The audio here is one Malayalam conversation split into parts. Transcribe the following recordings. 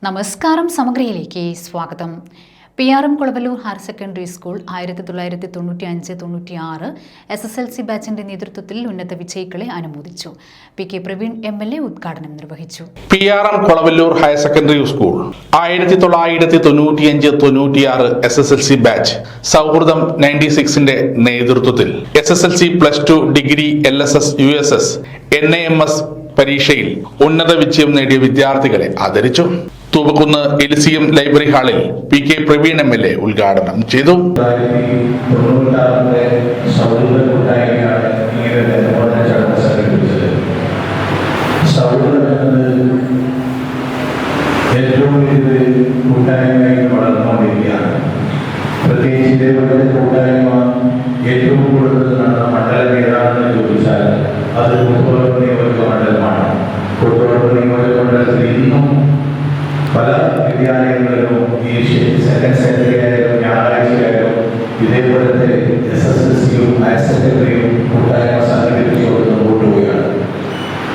നമസ്കാരം, സമഗ്രയിലേക്ക് സ്വാഗതം. PRM Kolavallur higher secondary school 1995-96 SSLC ബാച്ചിന്റെ നേതൃത്വത്തിൽ ഉന്നത വിജയികളെ അനുമോദിച്ചു. PK പ്രവീൺ MLA ഉദ്ഘാടനം നിർവഹിച്ചു. PRM Kolavallur higher secondary school 1995-96 SSLC batch സൗഹൃദം 96ന്റെ നേതൃത്വത്തിൽ SSLC +2 degree LSS USS NAMS പരീക്ഷയിൽ ഉന്നത വിജയം നേടിയ വിദ്യാർത്ഥികളെ ആദരിച്ചു. തൂവക്കുന്ന് എലിസിയം ലൈബ്രറി ഹാളിൽ PK പ്രവീൺ MLA ഉദ്ഘാടനം ചെയ്തു. പ്രത്യേകിച്ച് കൂട്ടായ്മ ഏറ്റവും കൂടുതൽ നടന്ന മണ്ഡലം ഏതാണെന്ന് ചോദിച്ചാൽ അത് കുട്ടോളൂർ നിയോജക മണ്ഡലമാണ്. കുട്ടോളൂർ നിയോജക മണ്ഡലത്തിൽ ഇന്നും പല വിദ്യാലയങ്ങളിലും ഈ സെക്കൻഡ് സാറ്റർഡേ ആയാലും ഞായറാഴ്ചയായാലും ഇതേപോലത്തെ SSLCയും ഹയർ സെക്കൻഡറിയും കൂട്ടായ്മ സംഘടിപ്പിച്ചുകൊണ്ട് മുമ്പോട്ട് പോവുകയാണ്.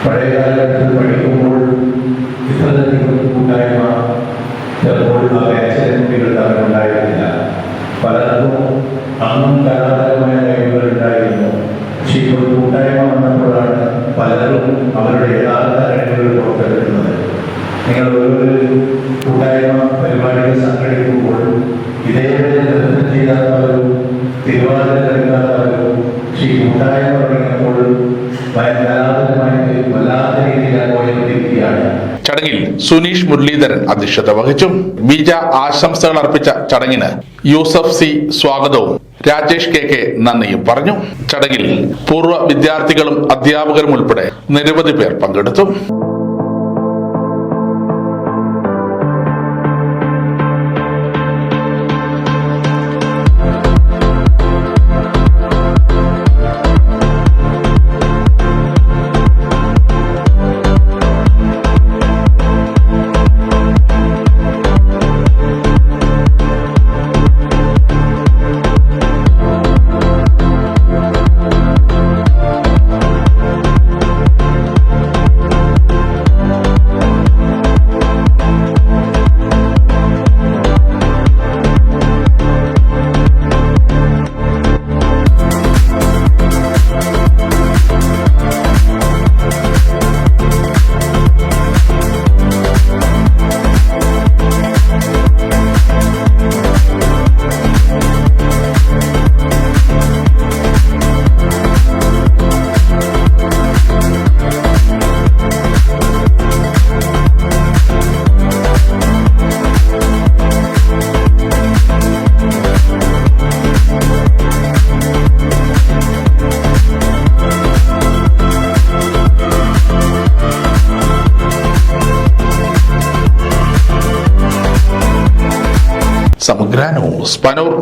പഴയ കാലഘട്ടത്തിൽ പഠിക്കുമ്പോൾ ഇത്രയധികം കൂട്ടായ്മ ചിലപ്പോൾ ആ ബാച്ചിലെ കുട്ടികൾ തമ്മിലുണ്ടായിരുന്നില്ല. പലർക്കും അന്നും കലാപരമായ കഴിവുകൾ ഉണ്ടായിരുന്നു. പക്ഷേ ഇപ്പോൾ കൂട്ടായ്മ വന്നപ്പോഴാണ് പലരും അവരുടെ യഥാർത്ഥ കഴിവുകൾ പുറത്തെടുക്കുന്നത്. നിങ്ങൾ ഓരോ കൂട്ടായ്മ പരിപാടികൾ സംഘടിപ്പിക്കുമ്പോൾ ഇതേവരെ നൃത്തം ചെയ്യാത്തവരും തിരുവാതിര കളിക്കാത്തവരും പക്ഷേ കൂട്ടായ്മ തുടങ്ങിയപ്പോൾ കലാപരമായിട്ട് വല്ലാത്ത രീതിയിൽ പോയിരിക്കുകയാണ്. ചടങ്ങിൽ സുനീഷ് മുരളീധരൻ അധ്യക്ഷത വഹിച്ചു. ബീജ ആശംസകൾ അർപ്പിച്ച ചടങ്ങിന് യൂസഫ് C സ്വാഗതവും രാജേഷ് KK നന്ദിയും പറഞ്ഞു. ചടങ്ങിൽ പൂർവ്വ വിദ്യാർത്ഥികളും അധ്യാപകരും ഉൾപ്പെടെ നിരവധി പേർ പങ്കെടുത്തു. സമഗ്ര ന്യൂസ് പനൂർ.